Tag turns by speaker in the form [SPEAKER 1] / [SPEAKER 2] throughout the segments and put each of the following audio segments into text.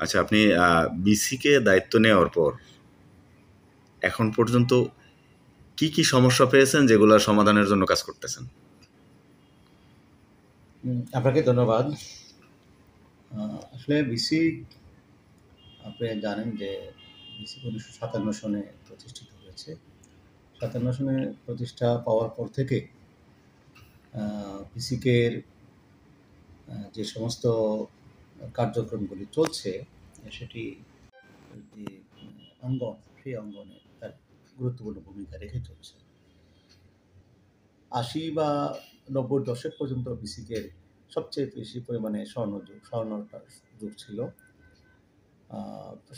[SPEAKER 1] আচ্ছা, আপনি বিসিকে দায়িত্ব নেওয়ার পর এখন পর্যন্ত কি কি সমস্যা পেয়েছেন যেগুলো সমাধানের জন্য কাজ করতেছেন?
[SPEAKER 2] আপনাকে ধন্যবাদ। আসলে বিসি, আপনি জানেন যে বিসি 1957 সনে প্রতিষ্ঠিত হয়েছে। 57 সনে প্রতিষ্ঠা পাওয়ার পর থেকে বিসিকের যে সমস্ত কার্যক্রমগুলি চলছে, সেটি যে অঙ্গন, সেই অঙ্গনে তার গুরুত্বপূর্ণ ভূমিকা রেখে চলছে। ৮০ বা ৯০ দশক পর্যন্ত বিসিকের সবচেয়ে বেশি পরিমাণে স্বর্ণটার যুগ ছিল।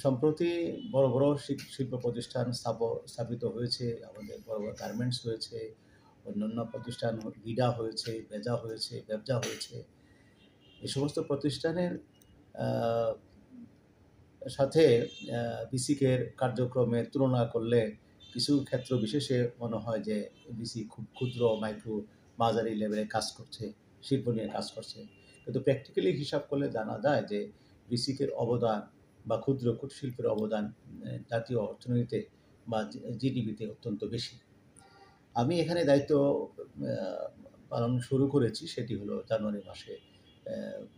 [SPEAKER 2] সম্প্রতি বড় বড় শিল্প প্রতিষ্ঠান স্থাপিত হয়েছে, আমাদের বড় বড় গার্মেন্টস হয়েছে, অন্যান্য প্রতিষ্ঠান ভিডা হয়েছে, বেজা হয়েছে, ব্যবজা হয়েছে। এই সমস্ত প্রতিষ্ঠানের সাথে বিসিকের কার্যক্রমের তুলনা করলে কিছু ক্ষেত্র বিশেষে মনে হয় যে বিসি খুব ক্ষুদ্র, মাইক্রো, মাঝারি লেভেলে কাজ করছে, শিল্প নিয়ে কাজ করছে। কিন্তু প্র্যাকটিক্যালি হিসাব করলে জানা যায় যে বিসিকের অবদান বা ক্ষুদ্র কুটির শিল্পের অবদান জাতীয় অর্থনীতিতে বা জিডিপিতে অত্যন্ত বেশি। আমি এখানে দায়িত্ব পালন শুরু করেছি, সেটি হলো জানুয়ারি মাসে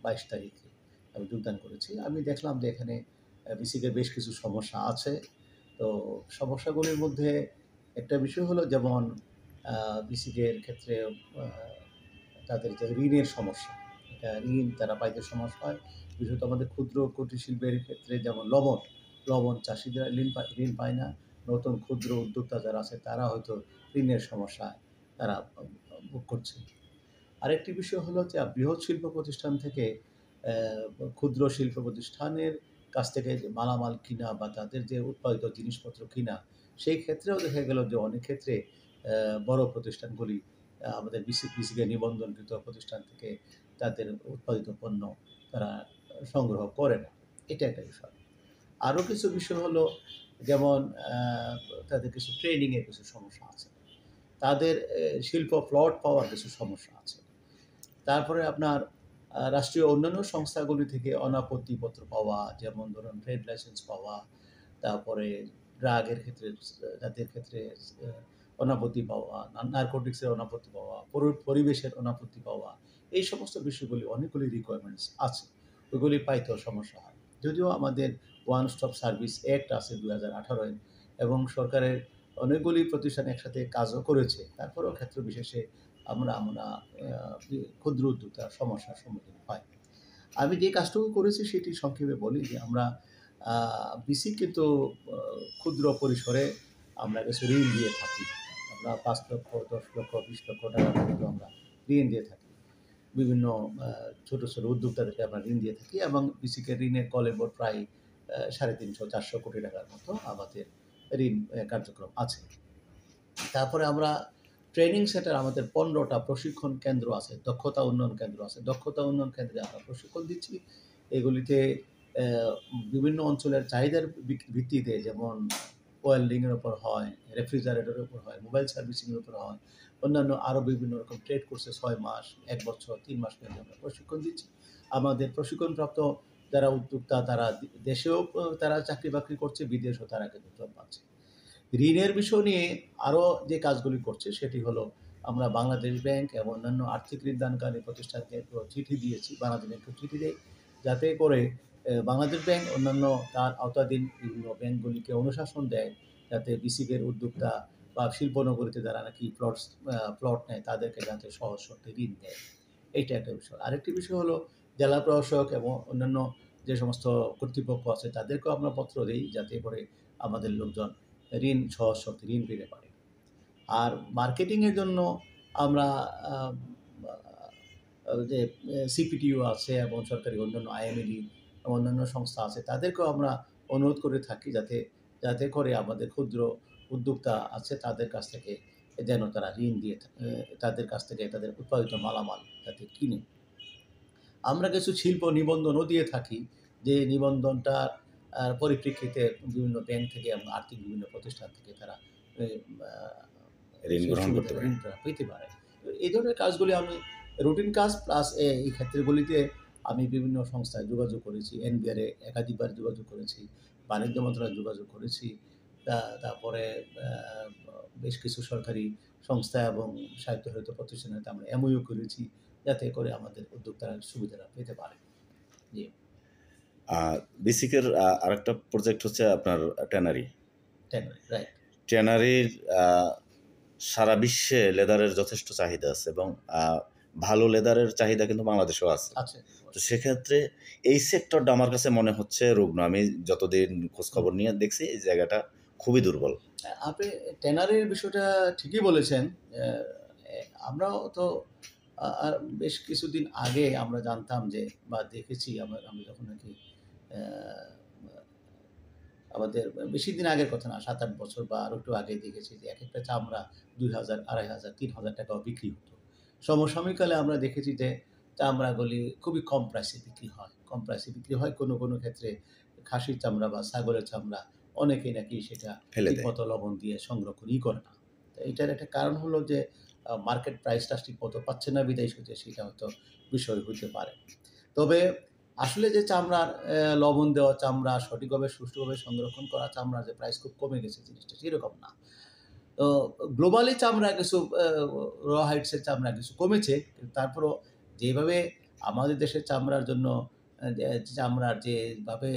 [SPEAKER 2] 22 তারিখে আমি যোগদান করেছি। আমি দেখলাম যে এখানে বিসিকের বেশ কিছু সমস্যা আছে। তো সমস্যাগুলির মধ্যে একটা বিষয় হলো, যেমন বিসিকের ক্ষেত্রে তাদের যে ঋণের সমস্যা, এটা ঋণ তারা পাইতে সমস্যা হয়। বিশেষত আমাদের ক্ষুদ্র কুটির শিল্পের ক্ষেত্রে যেমন লবণ চাষিরা ঋণ পায় না। নতুন ক্ষুদ্র উদ্যোক্তা যারা আছে তারা হয়তো ঋণের সমস্যায় তারা ভোগ করছে। আরেকটি বিষয় হলো যে বৃহৎ শিল্প প্রতিষ্ঠান থেকে ক্ষুদ্র শিল্প প্রতিষ্ঠানের কাছ থেকে যে মালামাল কিনা বা তাদের যে উৎপাদিত জিনিসপত্র কিনা, সেই ক্ষেত্রেও দেখা গেল যে অনেক ক্ষেত্রে বড় প্রতিষ্ঠানগুলি আমাদের বিসিকে নিবন্ধনকৃত প্রতিষ্ঠান থেকে তাদের উৎপাদিত পণ্য তারা সংগ্রহ করে না। এটা একটা বিষয়। আরও কিছু বিষয় হলো, যেমন তাদের কিছু ট্রেনিংয়ের কিছু সমস্যা আছে, তাদের শিল্প প্লট পাওয়ার কিছু সমস্যা আছে। তারপরে আপনার রাষ্ট্রীয় অন্যান্য সংস্থাগুলি থেকে অনাপত্তিপত্র পাওয়া, যেমন ধরুন ট্রেড লাইসেন্স পাওয়া, তারপরে ড্রাগের ক্ষেত্রে জাতের ক্ষেত্রে অনাপত্তি পাওয়া, নারকোটিক্সের অনাপত্তি পাওয়া, পরিবেশের অনাপত্তি পাওয়া, এই সমস্ত বিষয়গুলি অনেকগুলি রিকোয়ারমেন্টস আছে, ওইগুলি পাইতেও সমস্যা হয়। যদিও আমাদের ওয়ান স্টপ সার্ভিস অ্যাক্ট আছে 2018 এবং সরকারের অনেকগুলি প্রতিষ্ঠান একসাথে কাজও করেছে, তারপরেও ক্ষেত্র বিশেষে আমরা ক্ষুদ্র উদ্যোক্তার সমস্যার সম্মুখীন হয়। আমি যে কাজটুকু করেছি সেটি সংক্ষেপে বলি যে আমরা বিসি কিন্তু ক্ষুদ্র পরিসরে আমরা কিছু ঋণ দিয়ে থাকি। আমরা 5 লক্ষ, 10 লক্ষ, 20 লক্ষ টাকা পর্যন্ত আমরা ঋণ দিয়ে থাকি। বিভিন্ন ছোট ছোট উদ্যোক্তাদেরকে আমরা ঋণ দিয়ে থাকি এবং বিসিকে ঋণের কলেবর প্রায় 350-400 কোটি টাকার মতো আমাদের ঋণ কার্যক্রম আছে। তারপরে আমরা ট্রেনিং সেন্টার, আমাদের 15টা প্রশিক্ষণ কেন্দ্র আছে, দক্ষতা উন্নয়ন কেন্দ্র আছে। দক্ষতা উন্নয়ন কেন্দ্রে আমরা প্রশিক্ষণ দিচ্ছি। এগুলিতে বিভিন্ন অঞ্চলের চাহিদার ভিত্তিতে, যেমন ওয়েল্ডিংয়ের উপর হয়, রেফ্রিজারেটরের উপর হয়, মোবাইল সার্ভিসিংয়ের উপর হয়, অন্যান্য আরও বিভিন্ন রকম ট্রেড কোর্সে 6 মাস, 1 বছর, 3 মাস পর্যন্ত আমরা প্রশিক্ষণ দিচ্ছি। আমাদের প্রশিক্ষণপ্রাপ্ত যারা উদ্যোক্তা তারা দেশেও তারা চাকরি বাকরি করছে, বিদেশেও তারা কিন্তু জব পাচ্ছে। ঋণের বিষয় নিয়ে আরও যে কাজগুলি করছে সেটি হলো, আমরা বাংলাদেশ ব্যাংক এবং অন্যান্য আর্থিক ঋণ দানকারী প্রতিষ্ঠানকে একটু চিঠি দিয়েছি, বাংলাদেশ ব্যাংককে চিঠি দেয়, যাতে করে বাংলাদেশ ব্যাংক অন্যান্য তার আওতাধীন বিভিন্ন ব্যাংকগুলিকে অনুশাসন দেয়, যাতে বিসিকের উদ্যোক্তা বা শিল্পনগরীতে যারা নাকি প্লট নেয় তাদেরকে যাতে সহজ শর্তে ঋণ দেয়। এইটা একটা বিষয়। আরেকটি বিষয় হলো, জেলা প্রশাসক এবং অন্যান্য যে সমস্ত কর্তৃপক্ষ আছে তাদেরকেও আমরা পত্র দিই, যাতে করে আমাদের লোকজন ঋণ সহজ শর্তে ঋণ পেতে পারে। আর মার্কেটিংয়ের জন্য আমরা যে সিপিটিও আছে এবং সরকারি অন্যান্য আইএমএডি অন্যান্য সংস্থা আছে, তাদেরকেও আমরা অনুরোধ করে থাকি যাতে করে আমাদের ক্ষুদ্র উদ্যোক্তা আছে তাদের কাছ থেকে যেন তারা ঋণ দিয়ে তাদের কাছ থেকে তাদের উৎপাদিত মালামাল যাতে কিনে। আমরা কিছু শিল্প নিবন্ধনও দিয়ে থাকি, যে নিবন্ধনটার পরিপ্রেক্ষিতে বিভিন্ন ব্যাংক থেকে এবং আর্থিক বিভিন্ন প্রতিষ্ঠান থেকে তারা
[SPEAKER 1] ঋণ গ্রহণ করতে
[SPEAKER 2] পেতে পারে। এই ধরনের কাজগুলি আমি রুটিন কাজ প্লাস এই ক্ষেত্রগুলিতে আমি বিভিন্ন সংস্থায় যোগাযোগ করেছি, এনবিআরে একাধিকবার যোগাযোগ করেছি, বাণিজ্য মন্ত্রণালয়ে যোগাযোগ করেছি। তারপরে বেশ কিছু সরকারি সংস্থা এবং স্বায়ত্তশাসিত প্রতিষ্ঠানের সাথে আমরা এমওইউ করেছি, যাতে করে আমাদের উদ্যোক্তারা সুবিধাটা পেতে পারে। জি।
[SPEAKER 1] বিসিকের আরেকটা প্রজেক্ট হচ্ছে আপনার ট্যানারি।
[SPEAKER 2] রাইট।
[SPEAKER 1] ট্যানারির সারা বিশ্বে লেদারের যথেষ্ট চাহিদা আছে এবং ভালো লেদারের চাহিদা কিন্তু বাংলাদেশেও আছে। তো সেক্ষেত্রে এই সেক্টরটা আমার কাছে মনে হচ্ছে রুগ্ন। আমি যতদিন খোঁজখবর নিয়ে দেখছি এই জায়গাটা খুবই দুর্বল।
[SPEAKER 2] আপনি ট্যানারির বিষয়টা ঠিকই বলেছেন। আমরাও তো বেশ কিছুদিন আগে আমরা জানতাম যে, বা দেখেছি আমি যখন নাকি আমাদের বেশি দিন আগের কথা না, 7-8 বছর বা আরও একটু আগে দেখেছি যে এক একটা চামড়া 2,000, 2,500, 3,000 টাকাও বিক্রি হতো। সমসাময়িককালে আমরা দেখেছি যে চামড়াগুলি খুবই কম প্রাইসে বিক্রি হয়। কম প্রাইসে বিক্রি হয় কোনো ক্ষেত্রে খাসির চামড়া বা ছাগলের চামড়া অনেকেই নাকি সেটা ঠিকমতো লবণ দিয়ে সংরক্ষণই করে না। তো এটার একটা কারণ হলো যে মার্কেট প্রাইসটা ঠিকমতো পাচ্ছে না বিধায় সেটা হয়তো বিষয় হইতে পারে। তবে আসলে যে চামড়ার লবণ দেওয়া চামড়া, সঠিকভাবে সুষ্ঠুভাবে সংরক্ষণ করা চামড়ার যে প্রাইস খুব কমে গেছে জিনিসটা সেরকম না। তো গ্লোবালি চামড়া কিছু র হাইটসের চামড়া কিছু কমেছে। কিন্তু তারপরও যেভাবে আমাদের দেশের চামড়ার জন্য চামড়ার যেভাবে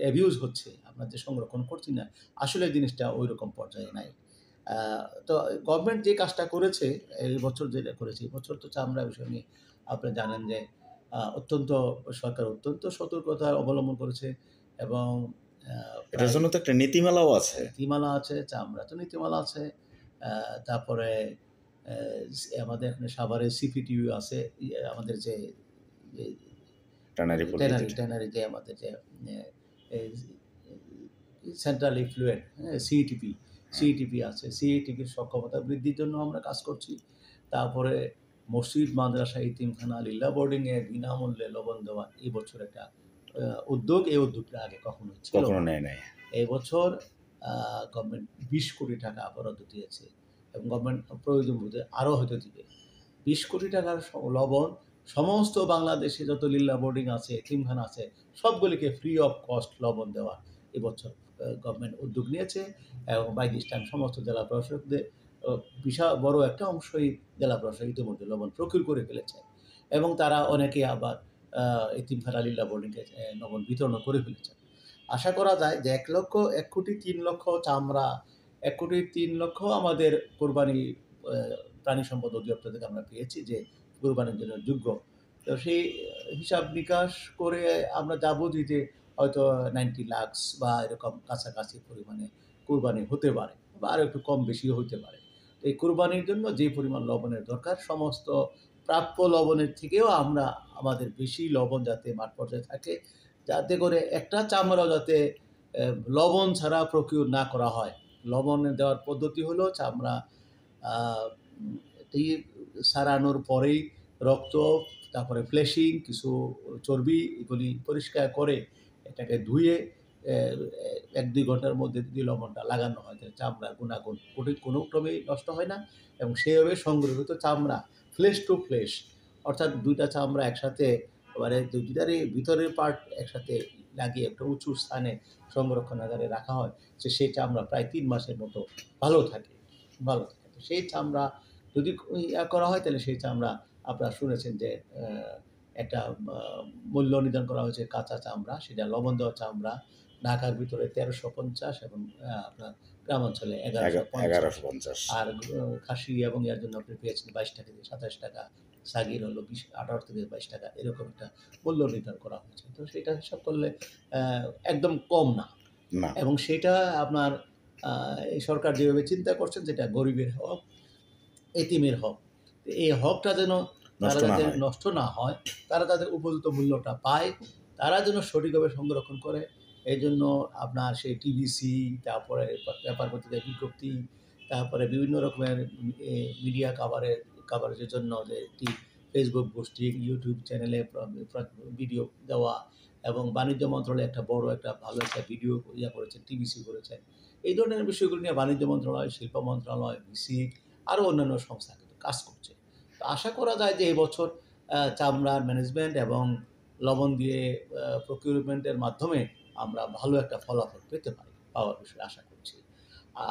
[SPEAKER 2] অ্যাবিউজ হচ্ছে, আমরা যে সংরক্ষণ করছি না, আসলে জিনিসটা ওইরকম পর্যায়ে নাই। তো গভর্নমেন্ট যে কাজটা করেছে, এই বছর যেটা করেছে, এই বছর তো চামড়া বিষয় নিয়ে আপনি জানেন যে সরকার অত্যন্ত সতর্কতা অবলম্বন করেছে এবং
[SPEAKER 1] এটার জন্য তো একটা নীতিমালাও আছে।
[SPEAKER 2] নীতিমালা আছে, চামড়া তো নীতিমালা আছে। তারপরে আমাদের এখানে সাভারে সিপিটিউ আছে, আমাদের যে ট্যানারি যে আমাদের যে সেন্ট্রাল ইফ্লুয়েন্ট, সিইটিপি আছে। সিইটিপির সক্ষমতা বৃদ্ধির জন্য আমরা কাজ করছি। তারপরে মসজিদ, মাদ্রাসা, ইতিমখানা, লিল্লা বোর্ডিংয়ে বিনামূল্যে লবণ দেওয়া এই বছর একটা উদ্যোগ। এই উদ্যোগটা আগে কখনো ছিল না। এই বছর গভর্নমেন্ট 20 কোটি টাকা বরাদ্দ দিয়েছে এবং গভর্নমেন্ট প্রয়োজন বোধে আরও হয়তো দিবে। 20 কোটি টাকার লবণ সমস্ত বাংলাদেশে যত লিল্লা বোর্ডিং আছে, এতিমখানা আছে, সবগুলিকে ফ্রি অফ কস্ট লবণ দেওয়া এবছর গভর্নমেন্ট উদ্যোগ নিয়েছে এবং বাই দিস টাইম সমস্ত জেলা প্রশাসকদের বিশাল বড় একটা অংশই জেলা প্রশাসক ইতিমধ্যে লবণ প্রকিউর করে ফেলেছে এবং তারা অনেকে আবার এতিমখানা, লিল্লা বোর্ডিংকে লবণ বিতরণ করে ফেলেছে। আশা করা যায় যে 1,03,00,000 চামড়া, 1,03,00,000 আমাদের কোরবানি প্রাণী সম্পদ অধিদপ্তর থেকে আমরা পেয়েছি যে কোরবানির জন্য যোগ্য। তো সেই হিসাব নিকাশ করে আমরা যা বুঝি যে হয়তো 90 লাখ বা এরকম কাছাকাছি পরিমাণে কোরবানি হতে পারে বা আরও একটু কম বেশিও হতে পারে। তো এই কোরবানির জন্য যে পরিমাণ লবণের দরকার, সমস্ত প্রাপ্য লবণের থেকেও আমরা আমাদের বেশি লবণ যাতে মাঠ পর্যায়ে থাকে, যাতে করে একটা চামড়াও যাতে লবণ ছাড়া প্রকিউর না করা হয়। লবণ দেওয়ার পদ্ধতি হলো চামড়া সারানোর পরেই রক্ত, তারপরে ফ্লেশিং, কিছু চর্বি, এগুলি পরিষ্কার করে এটাকে ধুয়ে 1-2 ঘন্টার মধ্যে যদি লবণটা লাগানো হয় তাহলে চামড়ার গুণাগুণ কোনো ক্রমেই নষ্ট হয় না এবং সেইভাবে সংগ্রহিত চামড়া ফ্লেশ টু ফ্লেশ, অর্থাৎ দুইটা চামড়া একসাথে, এবারে দুইটারই ভিতরের পার্ট একসাথে লাগিয়ে একটা উঁচু স্থানে সংরক্ষণাগারে রাখা হয়, সেই চামড়া প্রায় 3 মাসের মতো ভালো থাকে। তো সেই চামড়া যদি করা হয় তাহলে সেই চামড়া আপনারা শুনেছেন যে একটা মূল্য নির্ধারণ করা হয়েছে কাঁচা চামড়া, সেটা লবণ দেওয়া চামড়া ঢাকার ভিতরে ১৩৫০ এবং আপনার গ্রামাঞ্চলে ১১৫০। আর খাসি এবং এর জন্য আপনি পেয়েছেন 22 টাকা থেকে 27 টাকা, সাগির হলো 18 থেকে 22 টাকা, এরকম একটা মূল্য নির্ধারণ করা হয়েছে। তো সেটা হিসাব করলে একদম কম না এবং সেটা আপনার এই সরকার যেভাবে চিন্তা করছেন যেটা গরিবের হক, এতিমের হক, এই হকটা যেন তারা যাতে নষ্ট না হয়, তারা তাদের উপযুক্ত মূল্যটা পায়, তারা যেন সঠিকভাবে সংরক্ষণ করে, এই জন্য আপনার সেই টিভিসি, তারপরে পেপার পত্রিকায় বিজ্ঞপ্তি, তারপরে বিভিন্ন রকমের মিডিয়া কাভারেজের জন্য যে ফেসবুক গোষ্ঠী, ইউটিউব চ্যানেলে ভিডিও দেওয়া এবং বাণিজ্য মন্ত্রণালয় একটা বড় একটা ভালো একটা ভিডিও করেছেন, টিভিসি করেছেন। এই ধরনের বিষয়গুলো নিয়ে বাণিজ্য মন্ত্রণালয়, শিল্প মন্ত্রণালয়, বিসিক আরও অন্যান্য সংস্থা কিন্তু কাজ করছে। তো আশা করা যায় যে এবছর চামড়ার ম্যানেজমেন্ট এবং লবণ দিয়ে প্রকিউরমেন্টের মাধ্যমে আমরা ভালো একটা ফলাফল পাওয়ার বিষয়ে আশা করছি।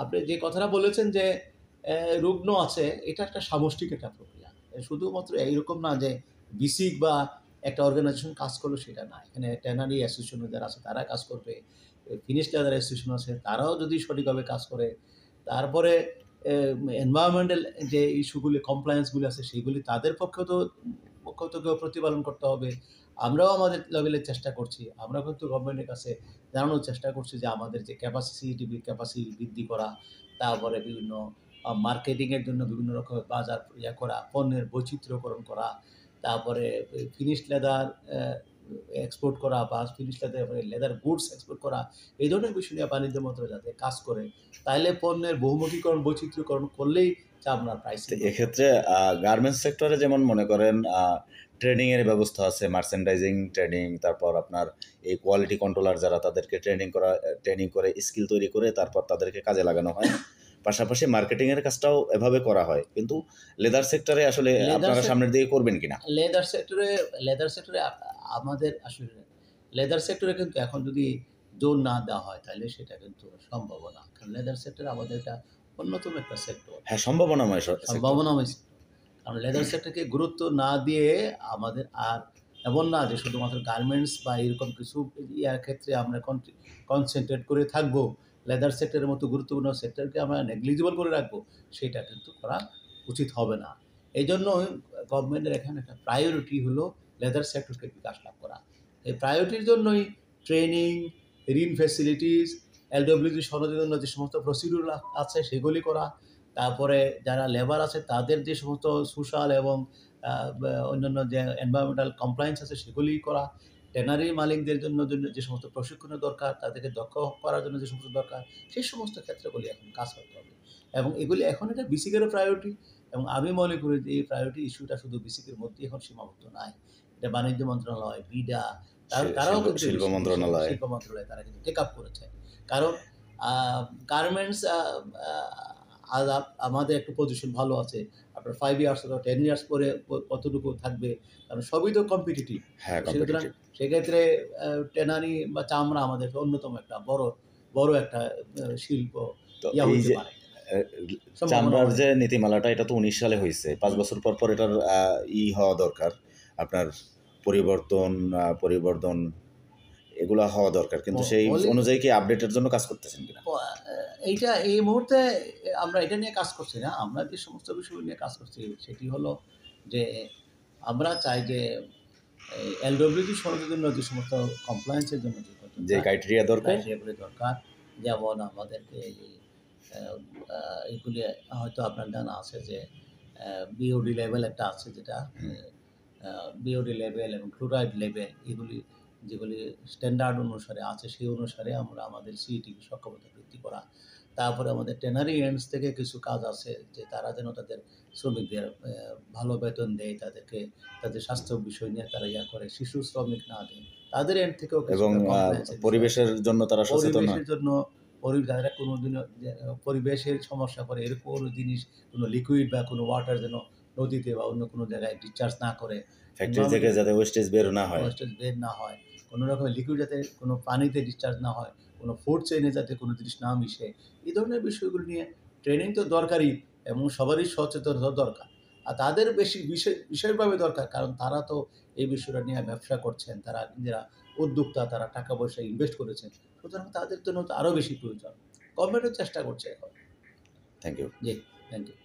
[SPEAKER 2] আপনি যে কথাটা বলেছেন যে রুগ্ন আছে, এটা একটা সামষ্টিক একটা প্রক্রিয়া। শুধুমাত্র এইরকম না যে বিসিক বা একটা অর্গানাইজেশন কাজ করলো সেটা না। এখানে ট্যানারি অ্যাসোসিয়েশন যারা আছে তারা কাজ করবে, ফিনিশ লেদার অ্যাসোসিয়েশন আছে তারাও যদি সঠিকভাবে কাজ করে, তারপরে এনভায়রনমেন্টাল যে ইস্যুগুলি কমপ্লায়েন্সগুলি আছে সেগুলি তাদের পক্ষ থেকেও প্রতিপালন করতে হবে। আমরাও আমাদের লেভেলে চেষ্টা করছি। আমরা কিন্তু গভর্নমেন্টের কাছে জানানোর চেষ্টা করছি যে আমাদের যে ক্যাপাসিটি বৃদ্ধি করা, তারপরে বিভিন্ন মার্কেটিংয়ের জন্য বিভিন্ন রকমের বাজার করা, পণ্যের বৈচিত্র্যকরণ করা, তারপরে ফিনিশড লেদার এক্সপোর্ট করা বা ফিনিশড লেদার গুডস এক্সপোর্ট করা, এই ধরনের বিষয় নিয়ে বাণিজ্য মন্ত্রণালয় যাতে কাজ করে, তাইলে পণ্যের বহুমুখীকরণ বৈচিত্র্যকরণ করলেই চামড়ার প্রাইস।
[SPEAKER 1] এক্ষেত্রে গার্মেন্টস সেক্টরে যেমন মনে করেন ট্রেনিংয়ের ব্যবস্থা আছে, মার্চেন্ডাইজিং ট্রেনিং, তারপর আপনার এই কোয়ালিটি কন্ট্রোলার যারা তাদেরকে ট্রেনিং করে স্কিল তৈরি করে তারপর তাদেরকে কাজে লাগানো হয়। পাশাপাশি মার্কেটিংয়ের কাজটাও এভাবে করা হয়। কিন্তু লেদার সেক্টরে আসলে আপনারা সামনের দিকে করবেন কিনা?
[SPEAKER 2] লেদার সেক্টরে আমাদের আসলে লেদার সেক্টরে কিন্তু এখন যদি জোর না দেওয়া হয় তাহলে সেটা কিন্তু সম্ভব না। কারণ লেদার সেক্টরে আমাদের এটা অন্যতম একটা সেক্টর।
[SPEAKER 1] হ্যাঁ, সম্ভাবনাময়
[SPEAKER 2] সম্ভাবনাময়। কারণ লেদার সেক্টরকে গুরুত্ব না দিয়ে আমাদের আর এমন না যে শুধুমাত্র গার্মেন্টস বা এরকম কিছু ইয়ার ক্ষেত্রে আমরা কনসেন্ট্রেট করে থাকবো, লেদার সেক্টরের মতো গুরুত্বপূর্ণ সেক্টরকে আমরা নেগলিজিবল করে রাখবো, সেটা কিন্তু করা উচিত হবে না। এই জন্য গভর্নমেন্টের এখানে একটা প্রায়োরিটি হলো লেদার সেক্টরকে বিকাশ লাভ করা। এই প্রায়োরিটির জন্যই ট্রেনিং, ঋণ ফ্যাসিলিটিস, এলডব্লিউজি সনদের জন্য যে সমস্ত প্রসিডিউর আছে সেগুলি করা, তারপরে যারা লেবার আছে তাদের যে সমস্ত সোশ্যাল এবং অন্যান্য যে এনভায়রনমেন্টাল কমপ্লায়েন্স আছে সেগুলি করা, ট্যানারি মালিকদের জন্য যে সমস্ত প্রশিক্ষণের দরকার, তাদেরকে দক্ষ করার জন্য যে সমস্ত দরকার, সেই সমস্ত ক্ষেত্রগুলি এখন কাজ করতে হবে। এবং এগুলি এখন এটা বিসিকেরও প্রায়োরিটি, এবং আমি মনে করি যে এই প্রায়োরিটি ইস্যুটা শুধু বিসিকের মধ্যেই এখন সীমাবদ্ধ নয়। এটা বাণিজ্য মন্ত্রণালয়, বিডা, তারাও কিন্তু শিল্প মন্ত্রণালয় তারা কিন্তু টেক আপ করেছে। কারণ গার্মেন্টস আমাদের একটা পজিশন ভালো আছে। আপনার 5 ইয়ার্স অথবা 10 ইয়ার্স পরে কতটুকু থাকবে, কারণ সবই তো কম্পিটিটিভ। সুতরাং সেক্ষেত্রে ট্যানারি বা চামড়া আমাদের অন্যতম একটা বড় একটা শিল্প হতে পারে।
[SPEAKER 1] চামড়ার যে নীতিমালাটা এটা তো 19 সালে হয়েছে, 5 বছর পর এটার হওয়া দরকার, আপনার পরিবর্তন এগুলা হওয়া দরকার। কিন্তু সেই অনুযায়ী কি আপডেটের জন্য কাজ করতেছেন কিনা?
[SPEAKER 2] এইটা এই মুহূর্তে আমরা এটা নিয়ে কাজ করছি না। আমরা যে সমস্ত বিষয় নিয়ে কাজ করছি সেটি হলো যে আমরা চাই যে এলডব্লিউজি সনদের জন্য যে সমস্ত কমপ্লায়েন্সের জন্য
[SPEAKER 1] যে ক্রাইটেরিয়া দরকার,
[SPEAKER 2] যেমন আমাদেরকে এগুলি হয়তো আপনার জানা আছে যে বিওডি লেভেল একটা আছে, যেটা বিওডি লেভেল এবং ক্লোরাইড লেভেল, এগুলি যেগুলি স্ট্যান্ডার্ড অনুসারে আছে সেই অনুসারে আমরা আমাদের সিইটিকে সক্ষমতা বৃদ্ধি করা। তারপরে আমাদের ট্যানারি এন্ডস থেকে কিছু কাজ আছে যে তারা যেন তাদের শ্রমিকদের ভালো বেতন দেয়, তাদেরকে তাদের স্বাস্থ্য বিষয় নিয়ে তারা করে, শিশু শ্রমিক না দেয়, তাদের এন্ড থেকেও
[SPEAKER 1] এবং পরিবেশের জন্য তারা সচেতন,
[SPEAKER 2] পরিবেশের জন্য যারা কোনোদিনও পরিবেশের সমস্যা করে এরকম কোনো জিনিস, কোনো লিকুইড বা কোনো ওয়াটার যেন নদীতে বা অন্য কোনো জায়গায় ডিসচার্জ না করে,
[SPEAKER 1] ফ্যাক্টরি থেকে যাতে ওয়েস্টেজ বের না
[SPEAKER 2] হয়, কোনো রকমের লিকুইড যাতে কোনো পানিতে ডিসচার্জ না হয়, কোনো ফুড চেইনে যাতে কোনো জিনিস না মিশে, এই ধরনের বিষয়গুলো নিয়ে ট্রেনিং তো দরকারই এবং সবারই সচেতনতা দরকার। আর তাদের বিশেষভাবে দরকার, কারণ তারা তো এই বিষয়টা নিয়ে ব্যবসা করছেন, তারা নিজেরা উদ্যোক্তা, তারা টাকা পয়সা ইনভেস্ট করেছেন, সুতরাং তাদের জন্য তো আরও বেশি প্রয়োজন। গভর্নমেন্টও চেষ্টা করছে এখন।
[SPEAKER 1] Thank you.
[SPEAKER 2] জি, থ্যাংক ইউ।